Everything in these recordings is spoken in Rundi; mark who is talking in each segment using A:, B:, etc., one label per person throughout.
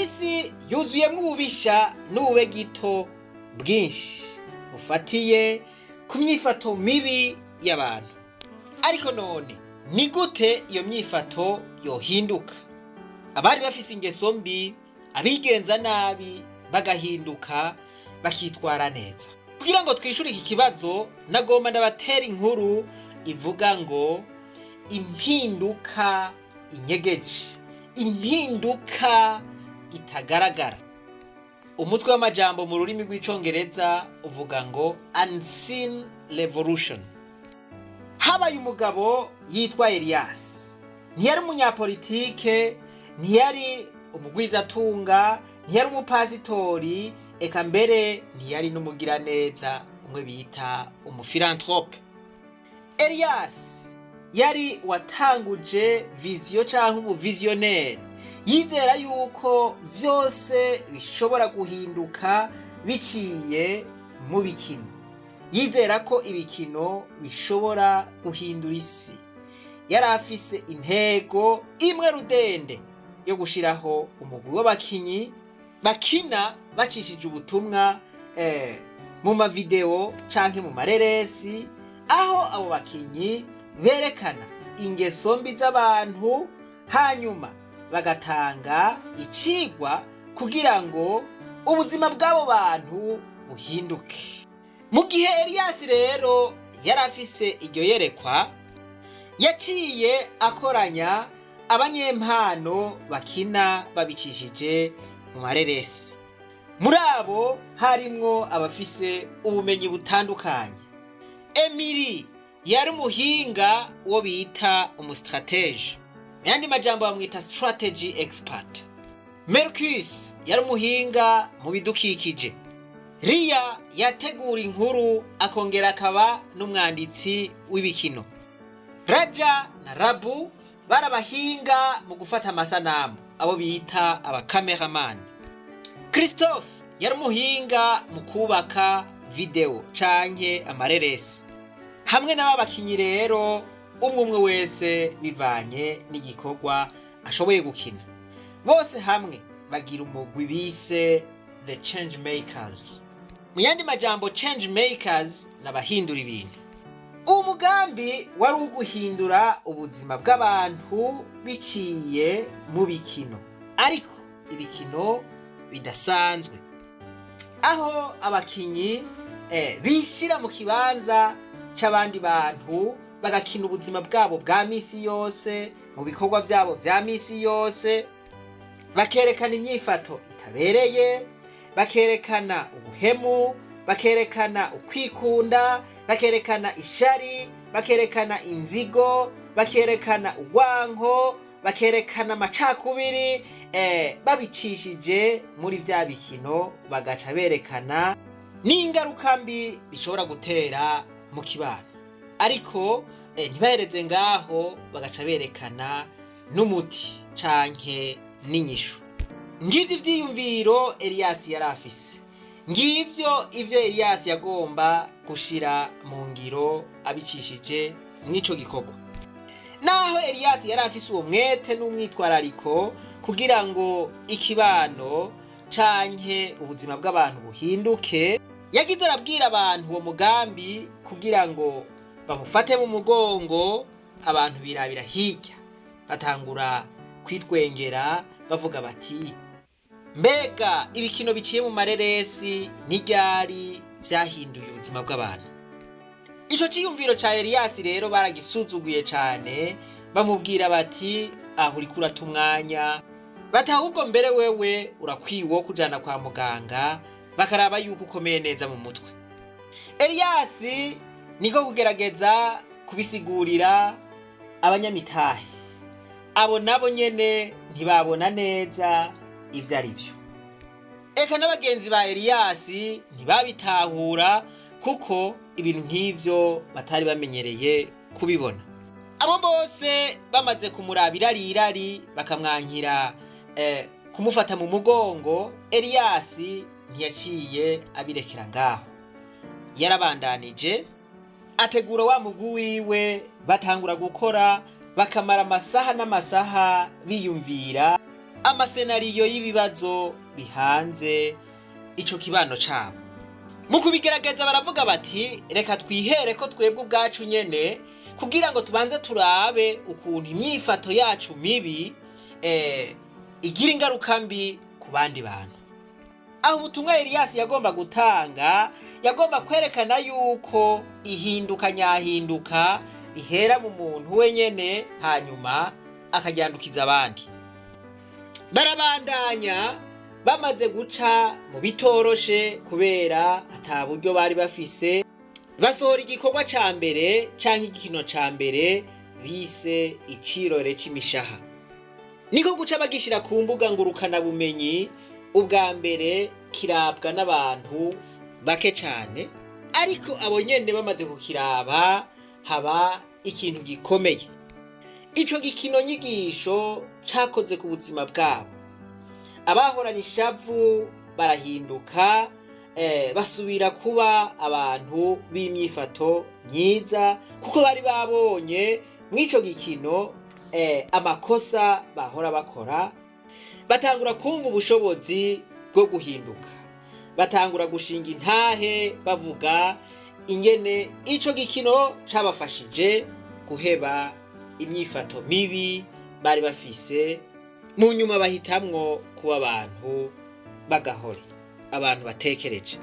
A: isi yuzuyemwo ububisha n'ubube gito bwinshi bufatiye ku myifato mibi y'abantu. Ariko none ni gute iyo myifato yohinduka? Abari bafise ingeso mbi, abigenza nabi bagahinduka bakitwara neza. Kugira ngo twishuri iki kibazo, nagomba ndabatera inkuru ivuga ngo impinduka inyegeje, impinduka itagaragara. Umutwe w'amajambo mu rurimi rw'icongereza uvuga ngo unseen revolution. Habaye umugabo yitwa Elias. Ntiyari umunyapolitike, ntiyari umugwizatunga, ntiyari umupasitori, eka mbere ntiyari n'umugiraneza umwe bita umufilantrope. Elias yari watanguje viziyo canke umuvisionnaire, yizera yuko vyose bishobora guhinduka biciye mu bikino. Yizera ko ibikino bishobora guhindura isi. Yari afise intego imwe rudende yo gushiraho umugwi w'abakinyi bakina bacishije ubutumwa mu mavideo canke mu mareresi, aho abo bakinyi berekana ingeso mbi z'abantu hanyuma bagatanga icigwa kugira ngo ubuzima bw'abo bantu buhinduke. Mu gihe Elias rero yari afise iryo yerekwa, yaciye akoranya abanyempano bakina babicishije mu mareresi. Muri abo harimwo abafise ubumenyi butandukanye. Emily yari umuhinga uwo bita umustratege, yandi majambo bamwita strategy expert. Mercus yari umuhinga mu bidukikije. Ria yategura inkuru akongera akaba n'umwanditsi w'ibikino. Raja na Rabu barabahinga mu gufata amasanamu, abo bita abacameraman. Christophe yari umuhinga mu kubaka video canke amareresi. Hamwe n'ababakinyi rero umwe wese bivanye n'igikorwa ashoboye gukina. Bose hamwe bagira umugwi bise the change makers. Mu yandi majambo change makers n'abahindura ibintu. Umugambi wari uguhindura ubuzima bw'abantu biciye mu bikino, ariko ibikino bidasanzwe, aho abakinyi bishira mu kibanza c'abandi bantu bagakina ubuzima bwabo bwa misi yose, mu bikorwa vyabo vya misi yose, bakerekana imyifato itabereye, bakerekana ubuhemu, bakerekana ukwikunda, bakerekana ishari, bakerekana inzigo, bakerekana urwanko, bakerekana amacakubiri, babicishije muri vya bikino, bagaca berekana n'ingaruka mbi bishobora gutera mu kibano. Ariko ntibahereze ngaho, bagaca berekana n'umuti canke n'inyishu. Ngivyo ivyiyumviro Elias yari afise. Ngivyo ivyo Elias yagomba gushira mu ngiro abicishije mw'ico gikorwa. Naho Elias yari afise uwo mwete n'umwitwarariko kugira ngo ikibano canke ubuzima bw'abantu buhinduke, yagize arabwira abantu uwo mugambi kugira ngo bamufate mu mugongo. Abantu birabira hirya, batangura kwitwengera bavuga bati, mbega ibikino biciye mu mareresi n'iryari vyahinduye ubuzima bw'abantu. Ico ciyumviro ca Elias rero baragisuzuguye cane, bamubwira bati aho uriko urata umwanya, bati ahubwo mbere wewe urakwiye kujana kwa muganga bakaraba yuko ukomeye neza mu mutwe. Elias niko kugerageza kubisigurira abanyamitahe. Abo nabo nyene ntibabona neza ivyo ari vyo. Eka n'abagenzi ba Elias ntibabitahura kuko ibintu nk'ivyo batari bamenyereye kubibona. Abo bose bamaze kumurabira irari bakamwankira kumufata mu mugongo, Elias ntiyaciye abirekera ngaho. Yarabandanije ategura wa mugwi wiwe, batangura gukora, bakamara amasaha n'amasaha biyumvira amasenariyo y'ibibazo bihanze ico kibano cabo. Mu kubigerageza baravuga bati reka twihere ko twebwe ubwacu nyene kugira ngo tubanze turabe ukuntu imyifato yacu mibi igira ingaruka mbi ku bandi bantu. Aho ubutumwa Elias yagomba gutanga yagomba kwerekana yuko ihinduka nyahinduka ihera mu muntu wenyene hanyuma akajyandukiza abandi. Barabandanya bamaze guca mu bitoroshe kubera ata buryo bari bafise, basohora igikorwa ca mbere canke igikino ca mbere bise icirore c'imishaha. Niko guca bagishira ku mbuga ngurukana bumenyi. Ubwa mbere kirabwa n'abantu bake cane, ariko abo nyene bamaze kukiraba haba ikintu gikomeye. Ico gikino nyigisho cakoze ku buzima bwabo. Abahorana ishavu barahinduka, basubira kuba abantu b'imyifato myiza kuko bari babonye mw'ico gikino amakosa bahora bakora. Batangura kumva ubushobozi bwo guhinduka, batangura gushinga intahe bavuga ingene ico gikino cabafashije guheba imyifato mibi bari bafise. Mu nyuma bahitamwo kuba abantu bagahore, abantu batekereje.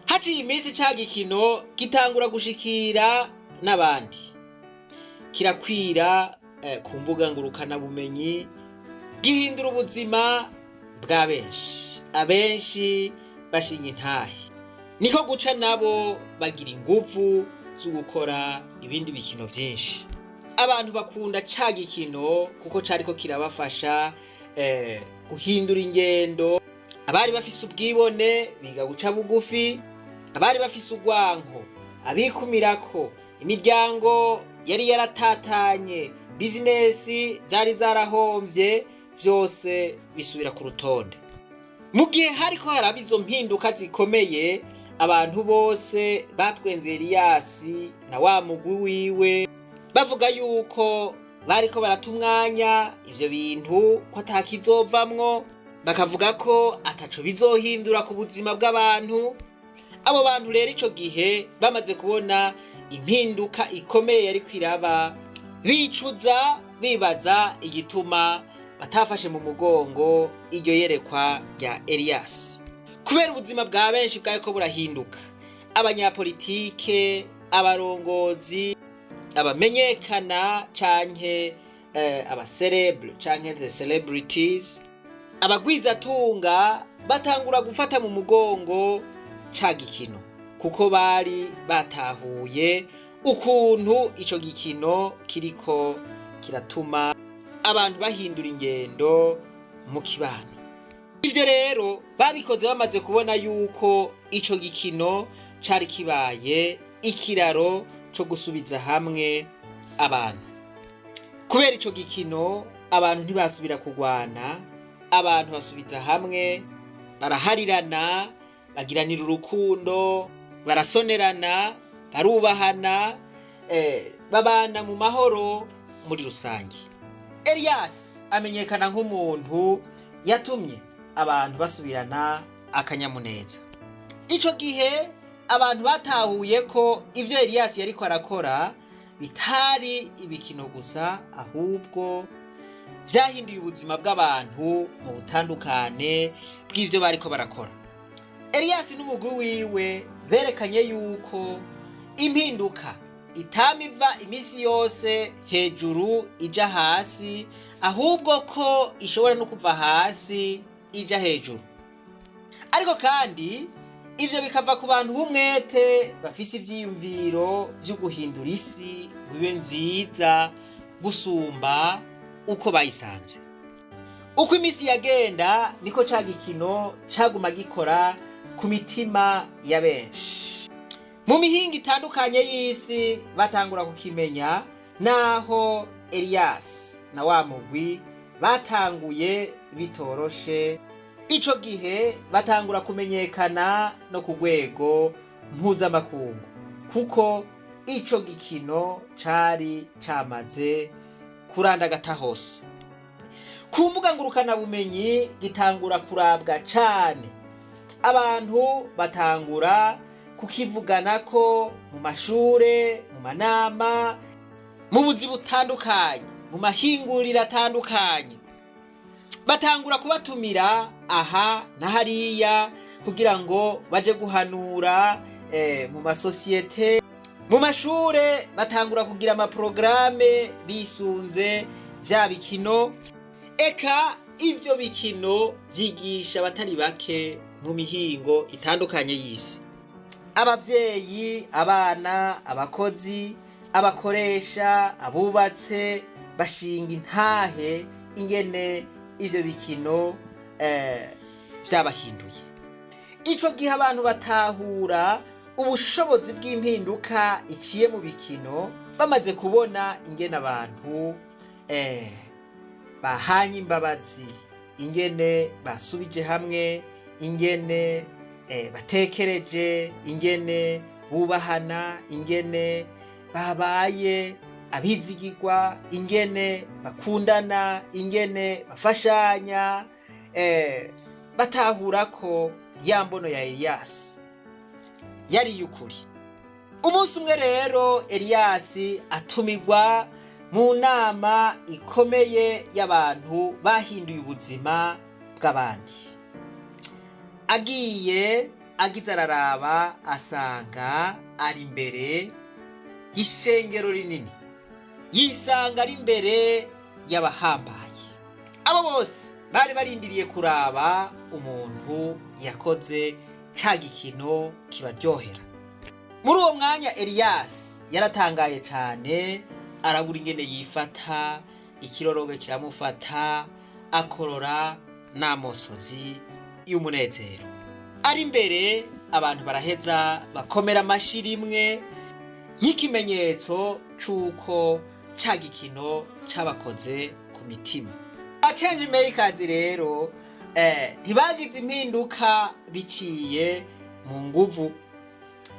A: Haciye iminsi ca gikino gitangura gushikira n'abandi, kirakwira ku mbuga ngurukana bumenyi, gihindura ubuzima bwa benshi. Abenshi bashinga intahe, niko guca nabo bagira inguvu zo gukora ibindi bikino vyinshi. Abantu bakunda ca gikino kuko cariko kirabafasha guhindura ingendo. Abari bafise ubwibone biga guca bugufi, abari bafise urwanko abikumirako, imiryango yari yaratatanye, bizinesi zari zarahomvye, vyose bisubira ku rutonde. Mu gihe hariko haraba izo mpinduka zikomeye, abantu bose batwenze Elias na wa mugwi wiwe bavuga yuko bariko baratumwanya ivyo bintu ko atakizovamwo, bakavuga ko ataco bizohindura ku buzima bw'abantu. Abo bantu rero ico gihe bamaze kubona impinduka ikomeye yari kwiraba, bicuza bibaza igituma batafashe mu mugongo iryo yerekwa rya Elias. Kubera ubuzima bwa benshi bwariko burahinduka, abanyapolitike, abarongozi, abamenyekana canke abacerebre canke the celebrities, abagwizatunga batangura gufata mu mugongo ca gikino kuko bari batahuye ukuntu ico gikino kiriko kiratuma abantu bahindura ingendo mu kibano. Ivyo rero babikoze bamaze kubona yuko ico gikino cari kibaye ikiraro co gusubiza hamwe abantu. Kubera ico gikino abantu ntibasubira kugwana, abantu basubiza hamwe, baraharirana, bagiranira urukundo, barasonerana, barubahana, babana mu mahoro muri rusangi. Elias amenyekana nk'umuntu yatumye abantu basubirana akanyamuneza. Ico gihe abantu batahuye ko ivyo Elias yariko arakora bitari ibikino gusa, ahubwo vyahinduye ubuzima bw'abantu mu butandukane bw'ivyo bariko barakora. Elias n'umugwi wiwe berekanye yuko impinduka itamiva imisi yose hejuru ija hasi, ahubwo ko ishobora no kuva hasi ija hejuru. Ariko kandi ivyo bikava ku bantu b'umwete bafise ivyiyumviro vyo guhindura isi bibe nziza gusumba uko bayisanze. Uko imisi yagenda niko ca gikino caguma gikora ku mitima ya benshi. Mu mihinga itandukanye y'isi batangura kukimenya, naho Elias na wa mugwi batanguye bitoroshe. Ico gihe batangura kumenyekana no ku rwego mpuzamakungu kuko ico gikino cari camaze kurandagata hose. ku mbuga ngurukana bumenyi gitangura kurabwa cane, abantu batangura kukivuganako mu mashure, mu manama, mu buzi butandukanye, mu mahinguriro atandukanye, batangura kubatumira aha na hariya kugira ngo baje guhanura mu masosiyete, mu mashure batangura kugira amaprograme bisunze vya bikino. Eka ivyo bikino vyigisha abatari bake mu mihingo itandukanye y'isi. Abavyeyi, abana, abakozi, abakoresha, abubatse bashinga intahe ingene ivyo bikino vyabahinduye. Ico gihe abantu batahura ubushobozi bw'impinduka iciye mu bikino, bamaze kubona ingene abantu bahanye imbabazi, ingene basubije hamwe, ingene batekereje, ingene bubahana, ingene babaye abizigirwa, ingene bakundana, ingene bafashanya, batahura ko ya mbono ya Elias yari y'ukuri. Umunsi umwe rero Elias atumirwa mu nama ikomeye y'abantu bahinduye ubuzima bw'abandi. Agize araraba asanga ari imbere y'ishengero rinini, yisanga ari imbere y'abahambaye. Abo bose bari barindiriye kuraba umuntu yakoze ca gikino kibaryohera. Muri uwo mwanya Elias yaratangaye cane, arabura ingene yifata, ikiroroge kiramufata, akorora n'amosozi y'umunezero. Ari imbere abantu baraheza bakomera amashi rimwe nk'ikimenyetso c'uko ca gikino cabakoze ku mitima. Change makers rero ntibagize impinduka biciye mu nguvu,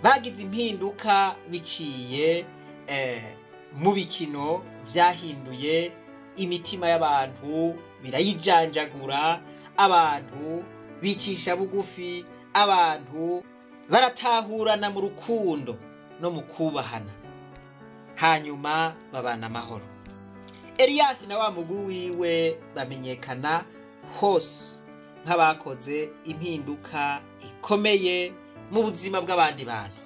A: bagize impinduka biciye mu bikino vyahinduye imitima y'abantu, birayijanjagura, abantu bicisha bugufi, abantu baratahurana mu rukundo no mu kubahana, hanyuma babana amahoro. Elias na wa mugwi wiwe bamenyekana hose nk'abakoze impinduka ikomeye mu buzima bw'abandi bantu.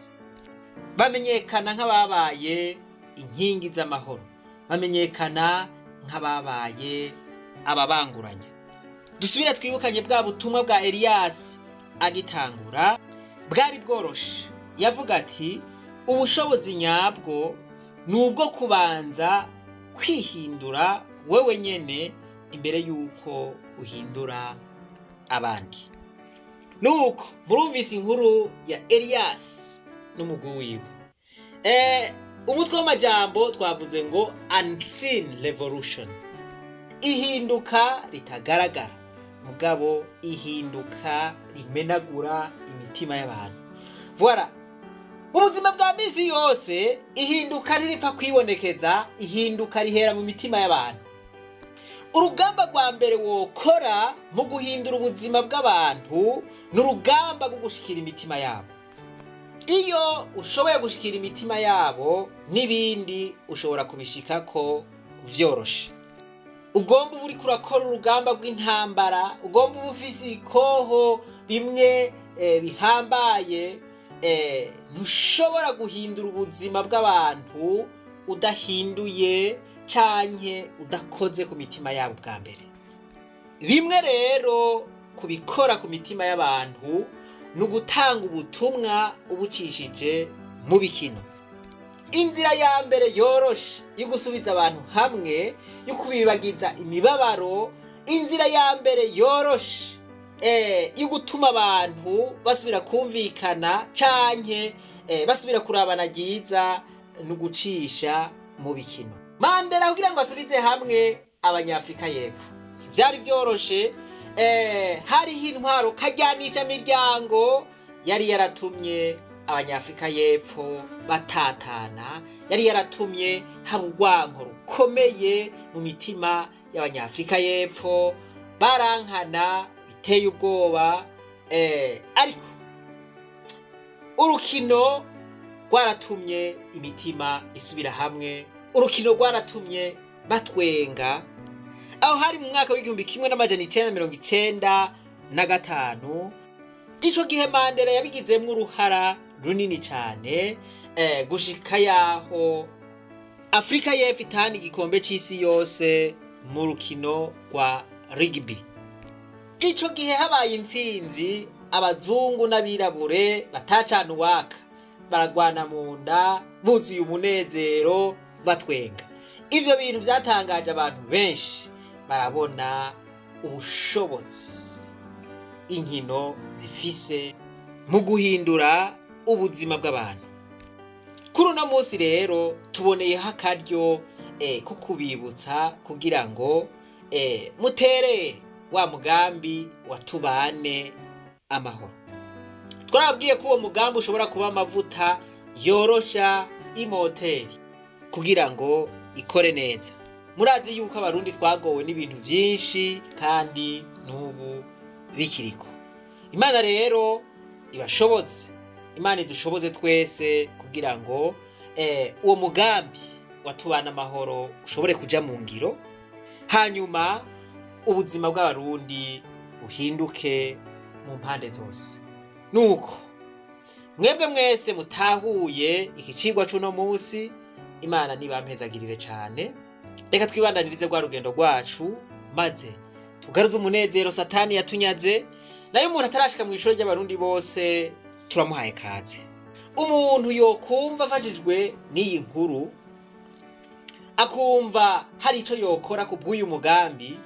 A: Bamenyekana nk'ababaye inkingi z'amahoro, bamenyekana nk'ababaye ababanguranya. Dusubire twibukanye bwa butumwa bwa Elias agitangura, bwari bworoshe. Yavuga ati ubushobozi nyabwo nubwo kubanza kwihindura wewe nyene imbere yuko uhindura abandi. Nuko murumvise inkuru ya Elias n'umugwi wiwe. Umutwe w'amajambo twavuze ngo unseen revolution, ihinduka ritagaragara mugabo ihinduka rimenagura imitima y'abantu. Voilà, ubuzima bwa misi yose ihinduka riripfa kwibonekeza, ihinduka rihera mu mitima y'abantu. Urugamba rwa mbere wokora mu guhindura ubuzima bw'abantu n'urugamba rwo gushikira imitima yabo. Iyo ushoboye gushikira imitima yabo, n'ibindi ushobora kubishikako vyoroshe. Ugomba uri kurakora urugamba rw'intambara, ugomba ufise ikoho bimwe bihambaye, ntushobora guhindura ubuzima bw'abantu udahinduye canke udakoze ku mitima yabo bwa mbere. Bimwe rero kubikora ku mitima y'abantu n'ugutanga ubutumwa ubucishije mu bikino. Inzira ya mbere yoroshe yo gusubiza abantu hamwe, yo kubibagiza imibabaro, inzira ya mbere yoroshe yo gutuma abantu basubira kumvikana canke basubira kurabana ryiza n'ugucisha mu bikino. Mandela kugira ngo asubize hamwe abanyafrika y'epfo byari byoroshe, hariho intwaro kajyanisha miryango yari yaratumye abanyafrika y'epfo batatana yari yaratumye haba urwanko rukomeye mu mitima y'abanyafrika y'epfo, barankana biteye ubwoba. Ariko urukino rwaratumye imitima isubira hamwe, urukino rwaratumye batwenga. Aho hari mu mwaka w'1995 ico gihe Mandela yabigizemwo uruhara runini cane, gushika yaho Afrika y'Epfo itahana igikombe c'isi yose mu rukino rwa rugby. Ico gihe habaye intsinzi, abazungu n'abirabure batacana uwaka baragwana mu nda buzuye umunezero batwenga. Ivyo bintu vyatangaje abantu benshi, barabona ubushobozi inkino zifise mu guhindura ubuzima bw'abantu. Kuri uno munsi rero tuboneyeho akaryo ko kubibutsa kugira ngo muterere wa mugambi watubane amahoro. Twarabwiye ko uwo mugambi ushobora kuba amavuta yorosha imoteri kugira ngo ikore neza. Murazi yuko abarundi twagowe n'ibintu byinshi kandi n'ubu bikiriko. Imana rero ibashoboze, Imana idushoboze twese kugira ngo uwo mugambi watubana amahoro ushobore kuja mu ngiro, hanyuma ubuzima bw'abarundi buhinduke mu mpande zose. Nuko mwebwe mwese mutahuye iki cigwa c'uno munsi, Imana nibampezagirire cane. Reka twibandanirize rwa rugendo rwacu, maze tugaruze umunezero Satani yatunyaze. Nayo umuntu atarashika mu ishuri ry'abarundi bose turamuhaye kaze. Umuntu yokumva afashijwe n'iyi nkuru, akumva hari ico yokora ku bw'uyu mugambi,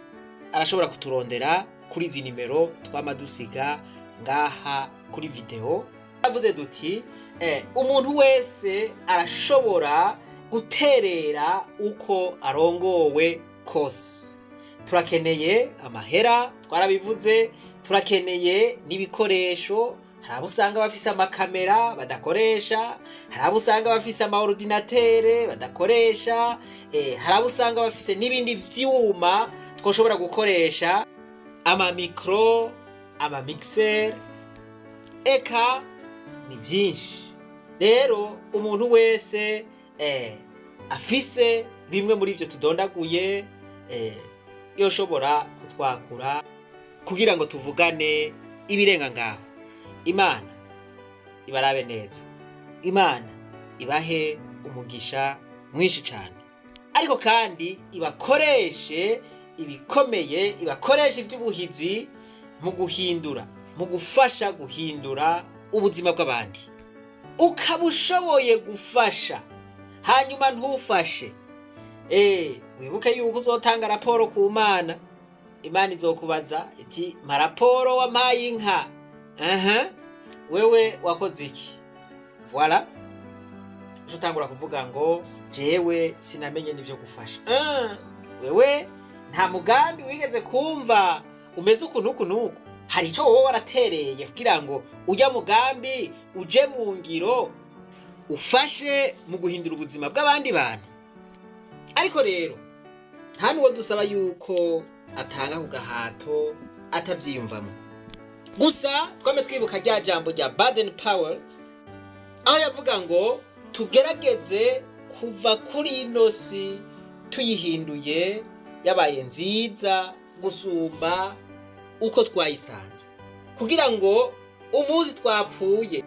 A: arashobora kuturondera kuri izi nimero twamadusiga ngaha kuri video. Avuze duti umuntu wese arashobora guterera uko arongowe kose. Turakeneye amahera, twarabivuze, turakeneye n'ibikoresho. Hari abo usanga bafise amakamera badakoresha, hari abo usanga bafise amaordinatere badakoresha, hari abo usanga bafise n'ibindi vyuma twoshobora gukoresha, amamikro, amamixer, eka ni vyinshi. Rero umuntu wese afise bimwe muri ivyo tudondaguye yoshobora kutwakura kugira ngo tuvugane ibirenga ngaho. Imana ibarabe neza, Imana ibahe umugisha mwinshi cane, ariko kandi ibakoreshe ibikomeye, ibakoreshe ivy'ubuhizi mu guhindura, mu gufasha guhindura ubuzima bw'abandi. Ukabushoboye gufasha hanyuma ntufashe, wibuke yuko uzotanga raporo ku Mana. Imana izokubaza iti mpa raporo wampaye inka, wewe wakoze iki? Voilà, utangura kuvuga ngo jewe sinamenye n'ivyo gufasha. Wewe nta mugambi wigeze kumva umeze ukuntu. Hari ico wowe waratereye kugira ngo ujya mugambi uje mu ngiro, ufashe mu guhindura ubuzima bw'abandi bantu. Ariko rero nta nuwo dusaba yuko atanga ku gahato atavyiyumvamo. Gusa twame twibuka rya jambo rya Baden Powell, aho yavuga ngo tugerageze kuva kuri ino si tuyihinduye yabaye nziza gusumba uko twayisanze, kugira ngo umunsi twapfuye,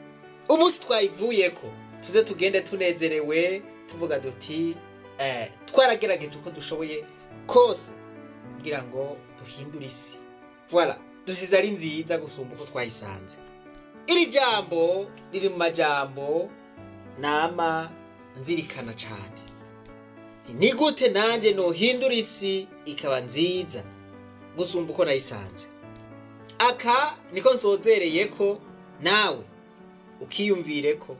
A: umunsi twayivuyeko, tuze tugende tunezerewe tuvuga duti twaragerageje uko dushoboye kose kugira ngo duhindure isi. Voilà, dusize ari nziza gusumba uko twayisanze. Iri jambo riri mu majambo nama nzirikana cane. Ni gute nanje nohindura isi ikaba nziza gusumba uko nayisanze? Aka niko nsozereyeko, nawe ukiyumvireko.